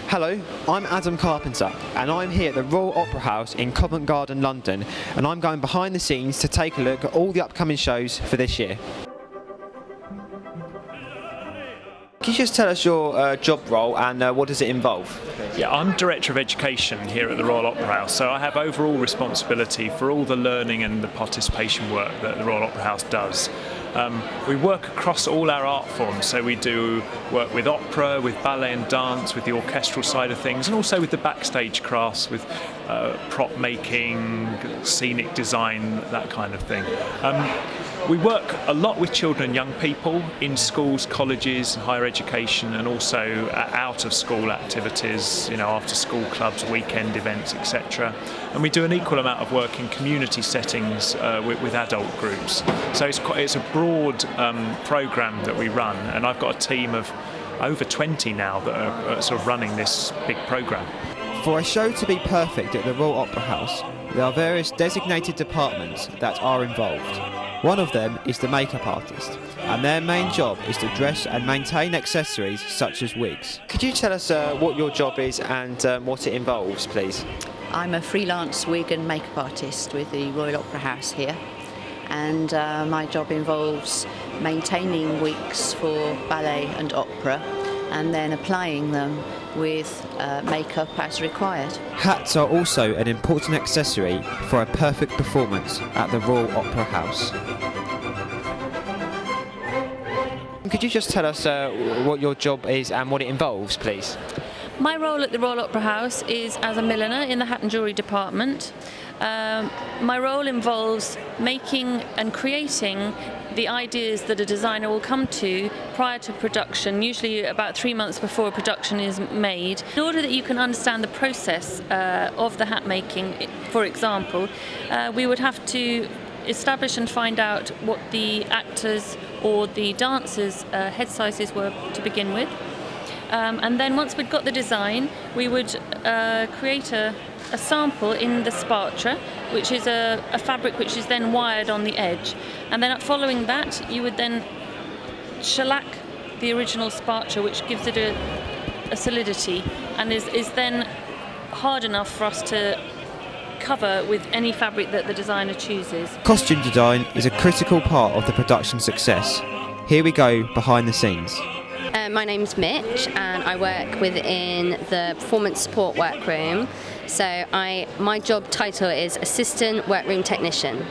Hello, I'm Adam Carpenter and I'm here at the Royal Opera House in Covent Garden, London, and I'm going behind the scenes to take a look at all the upcoming shows for this year. Can you just tell us your job role and what does it involve? Yeah, I'm Director of Education here at the Royal Opera House, so I have overall responsibility for all the learning and the participation work that the Royal Opera House does. We work across all our art forms, so we do work with opera, with ballet and dance, with the orchestral side of things, and also with the backstage crafts, with prop making, scenic design, that kind of thing. We work a lot with children and young people in schools, colleges, and higher education, and also out of school activities, you know, after school clubs, weekend events, etc. And we do an equal amount of work in community settings with adult groups. So it's a broad programme that we run, and I've got a team of over 20 now that are sort of running this big programme. For a show to be perfect at the Royal Opera House, there are various designated departments that are involved. One of them is the makeup artist, and their main job is to dress and maintain accessories such as wigs. Could you tell us what your job is and what it involves, please? I'm a freelance wig and makeup artist with the Royal Opera House here, and my job involves maintaining wigs for ballet and opera and then applying them with makeup as required. Hats are also an important accessory for a perfect performance at the Royal Opera House. Could you just tell us what your job is and what it involves, please? My role at the Royal Opera House is as a milliner in the hat and jewellery department. My role involves making and creating the ideas that a designer will come to prior to production, usually about 3 months before a production is made. In order that you can understand the process of the hat making, for example, we would have to establish and find out what the actors or the dancers' head sizes were to begin with. And then once we'd got the design, we would create a sample in the spatra, which is a fabric which is then wired on the edge. And then following that, you would then shellac the original spatra, which gives it a solidity and is then hard enough for us to cover with any fabric that the designer chooses. Costume design is a critical part of the production success. Here we go behind the scenes. My name's Mitch and I work within the performance support workroom. So my job title is Assistant Workroom Technician.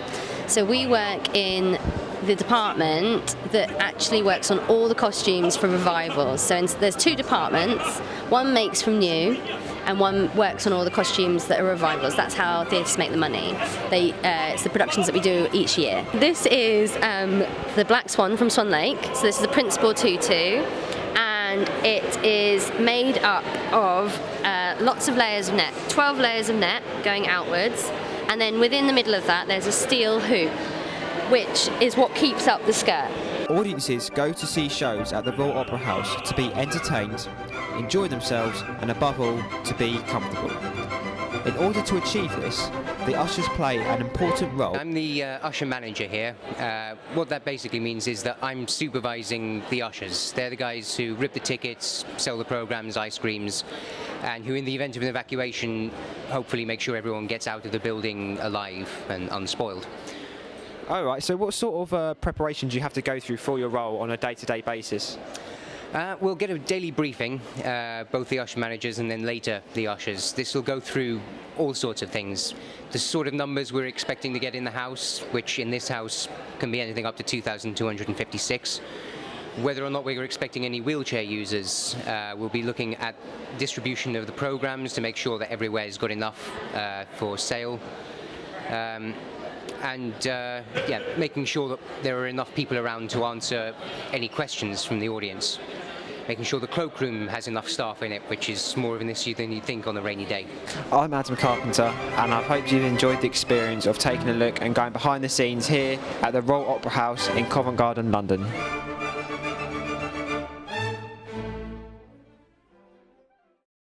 So we work in the department that actually works on all the costumes for revivals. So there's two departments, one makes from new and one works on all the costumes that are revivals. That's how theatres make the money. It's the productions that we do each year. This is the Black Swan from Swan Lake. So this is the Principal Tutu. And it is made up of lots of layers of net, 12 layers of net going outwards, and then within the middle of that there's a steel hoop, which is what keeps up the skirt. Audiences go to see shows at the Royal Opera House to be entertained, enjoy themselves, and above all, to be comfortable. In order to achieve this, the ushers play an important role. I'm the usher manager here. What that basically means is that I'm supervising the ushers. They're the guys who rip the tickets, sell the programs, ice creams, and who in the event of an evacuation hopefully make sure everyone gets out of the building alive and unspoiled. All right, so what sort of preparation do you have to go through for your role on a day-to-day basis? We'll get a daily briefing, both the usher managers and then later the ushers. This will go through all sorts of things. The sort of numbers we're expecting to get in the house, which in this house can be anything up to 2,256. Whether or not we're expecting any wheelchair users, we'll be looking at distribution of the programs to make sure that everywhere is good enough for sale. and yeah, making sure that there are enough people around to answer any questions from the audience. Making sure the cloakroom has enough staff in it, which is more of an issue than you'd think on a rainy day. I'm Adam Carpenter, and I hope you've enjoyed the experience of taking a look and going behind the scenes here at the Royal Opera House in Covent Garden, London.